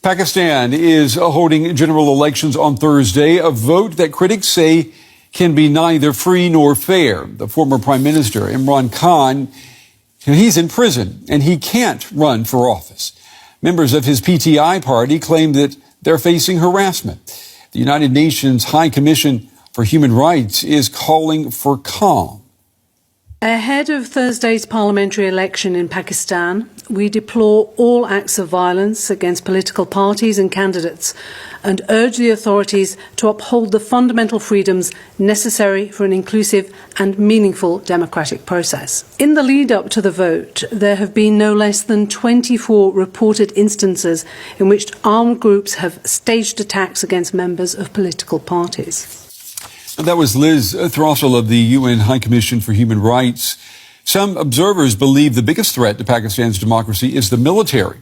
Pakistan is holding general elections on Thursday, a vote that critics say can be neither free nor fair. The former Prime Minister, Imran Khan, he's in prison and he can't run for office. Members of his PTI party claim that they're facing harassment. The United Nations High Commission for Human Rights is calling for calm. Ahead of Thursday's parliamentary election in Pakistan, we deplore all acts of violence against political parties and candidates and urge the authorities to uphold the fundamental freedoms necessary for an inclusive and meaningful democratic process. In the lead up to the vote, there have been no less than 24 reported instances in which armed groups have staged attacks against members of political parties. That was Liz Throssell of the UN High Commission for Human Rights. Some observers believe the biggest threat to Pakistan's democracy is the military.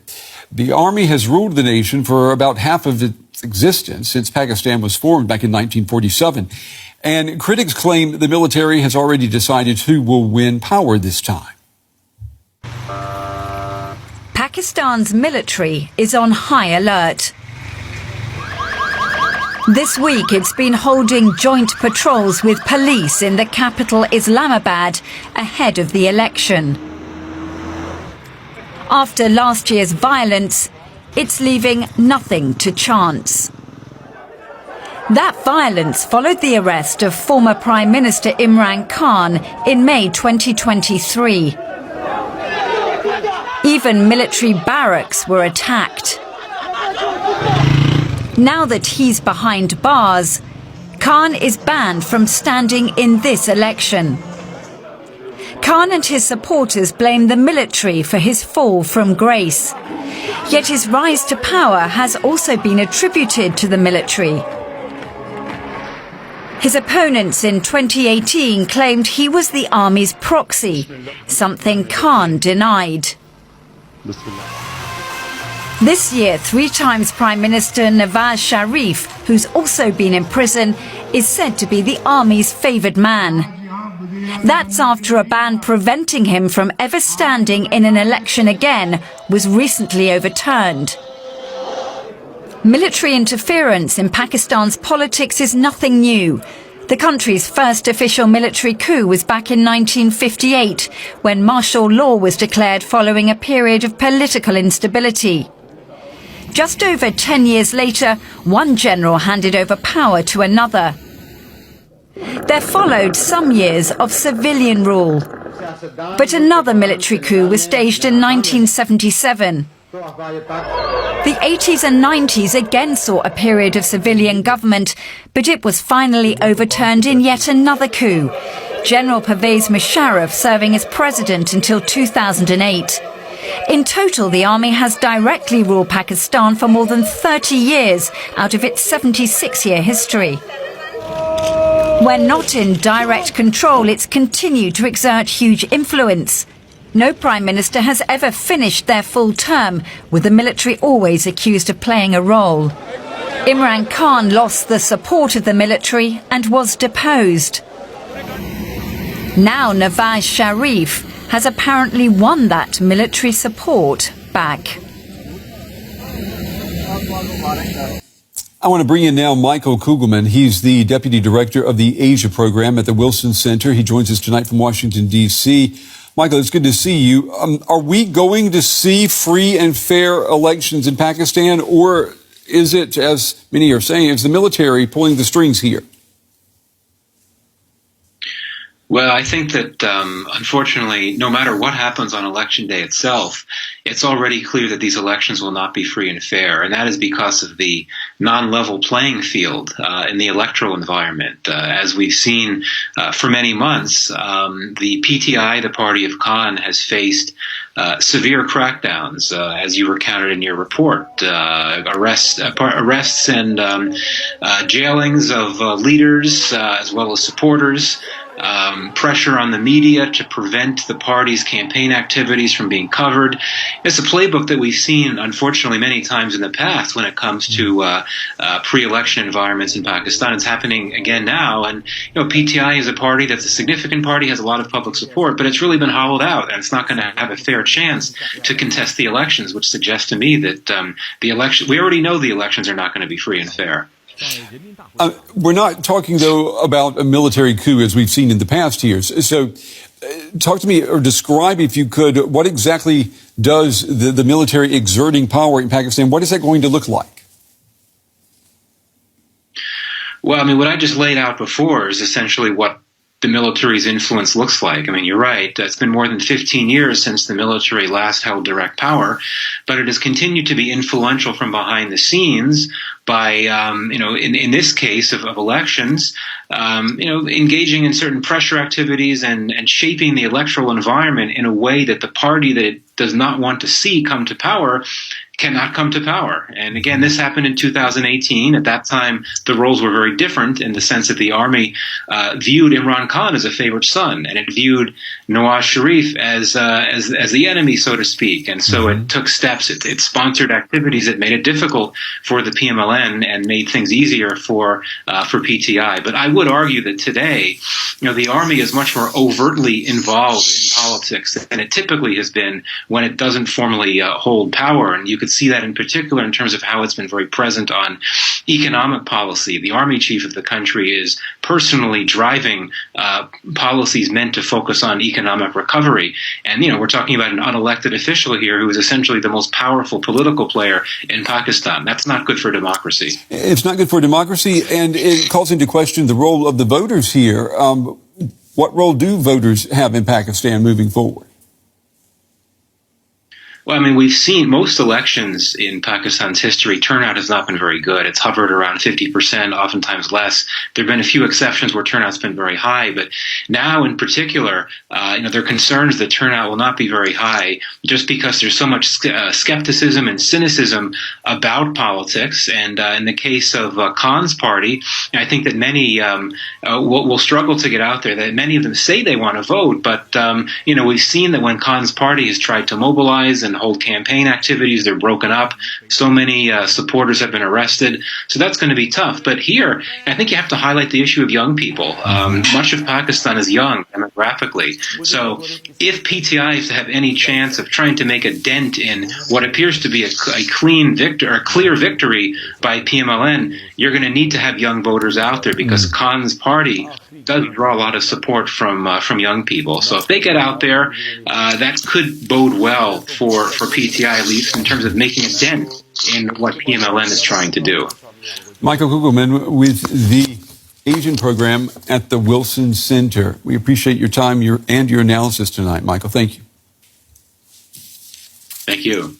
The army has ruled the nation for about half of its existence since Pakistan was formed back in 1947. And critics claim the military has already decided who will win power this time. Pakistan's military is on high alert. This week, it's been holding joint patrols with police in the capital Islamabad ahead of the election. After last year's violence, it's leaving nothing to chance. That violence followed the arrest of former Prime Minister Imran Khan in May 2023. Even military barracks were attacked. Now that he's behind bars, Khan is banned from standing in this election. Khan and his supporters blame the military for his fall from grace. Yet his rise to power has also been attributed to the military. His opponents in 2018 claimed he was the army's proxy, something Khan denied. This year, 3 times Prime Minister Nawaz Sharif, who's also been in prison, is said to be the army's favoured man. That's after a ban preventing him from ever standing in an election again was recently overturned. Military interference in Pakistan's politics is nothing new. The country's first official military coup was back in 1958, when martial law was declared following a period of political instability. Just over 10 years later, one general handed over power to another. There followed some years of civilian rule. But another military coup was staged in 1977. The 80s and 90s again saw a period of civilian government, but it was finally overturned in yet another coup, General Pervez Musharraf serving as president until 2008. In total, the army has directly ruled Pakistan for more than 30 years out of its 76-year history. When not in direct control, it's continued to exert huge influence. No prime minister has ever finished their full term, with the military always accused of playing a role. Imran Khan lost the support of the military and was deposed. Now Nawaz Sharif has apparently won that military support back. I want to bring in now Michael Kugelman. He's the Deputy Director of the Asia Program at the Wilson Center. He joins us tonight from Washington, D.C. Michael, it's good to see you. Are we going to see free and fair elections in Pakistan, or is it, as many are saying, is the military pulling the strings here? Well, I think that, unfortunately, no matter what happens on Election Day itself, it's already clear that these elections will not be free and fair, and that is because of the non-level playing field in the electoral environment. As we've seen for many months, the PTI, the party of Khan, has faced severe crackdowns, as you recounted in your report, arrests and jailings of leaders as well as supporters. pressure on the media to prevent the party's campaign activities from being covered. It's a playbook that we've seen, unfortunately, many times in the past when it comes to pre-election environments in Pakistan. It's happening again now. And, PTI is a party that's a significant party, has a lot of public support, but it's really been hollowed out, and it's not going to have a fair chance to contest the elections, which suggests to me that we already know the elections are not going to be free and fair. We're not talking, though, about a military coup as we've seen in the past years. So talk to me, or describe, if you could, what exactly does the military exerting power in Pakistan, what is that going to look like? Well, what I just laid out before is essentially what the military's influence looks like. You're right. It's been more than 15 years since the military last held direct power, but it has continued to be influential from behind the scenes by, in this case of elections, engaging in certain pressure activities and shaping the electoral environment in a way that the party that it does not want to see come to power cannot come to power. And again, this happened in 2018. At that time, the roles were very different in the sense that the army viewed Imran Khan as a favorite son, and it viewed Nawaz Sharif as the enemy, so to speak. And so it took steps. It sponsored activities that made it difficult for the PMLN and made things easier for PTI. But I would argue that today, the army is much more overtly involved in politics than it typically has been when it doesn't formally hold power. And you could see that in particular in terms of how it's been very present on economic policy. The army chief of the country is personally driving policies meant to focus on economic recovery. And, we're talking about an unelected official here who is essentially the most powerful political player in Pakistan. That's not good for democracy. It's not good for democracy, and it calls into question the role of the voters here. What role do voters have in Pakistan moving forward? Well, we've seen most elections in Pakistan's history, turnout has not been very good. It's hovered around 50%, oftentimes less. There have been a few exceptions where turnout's been very high, but now in particular, there are concerns that turnout will not be very high just because there's so much skepticism and cynicism about politics. And in the case of Khan's party, I think that many will struggle to get out there. That many of them say they want to vote, but we've seen that when Khan's party has tried to mobilize and hold campaign activities, they're broken up. So many supporters have been arrested. So that's going to be tough. But here, I think you have to highlight the issue of young people. Much of Pakistan is young demographically. So if PTI is to have any chance of trying to make a dent in what appears to be a clear victory by PMLN, you're going to need to have young voters out there because Khan's party does draw a lot of support from young people. So if they get out there, that could bode well for PTI, at least in terms of making a dent in what PMLN is trying to do. Michael Kugelman with the Asian program at the Wilson Center. We appreciate your time and your analysis tonight, Michael. Thank you. Thank you.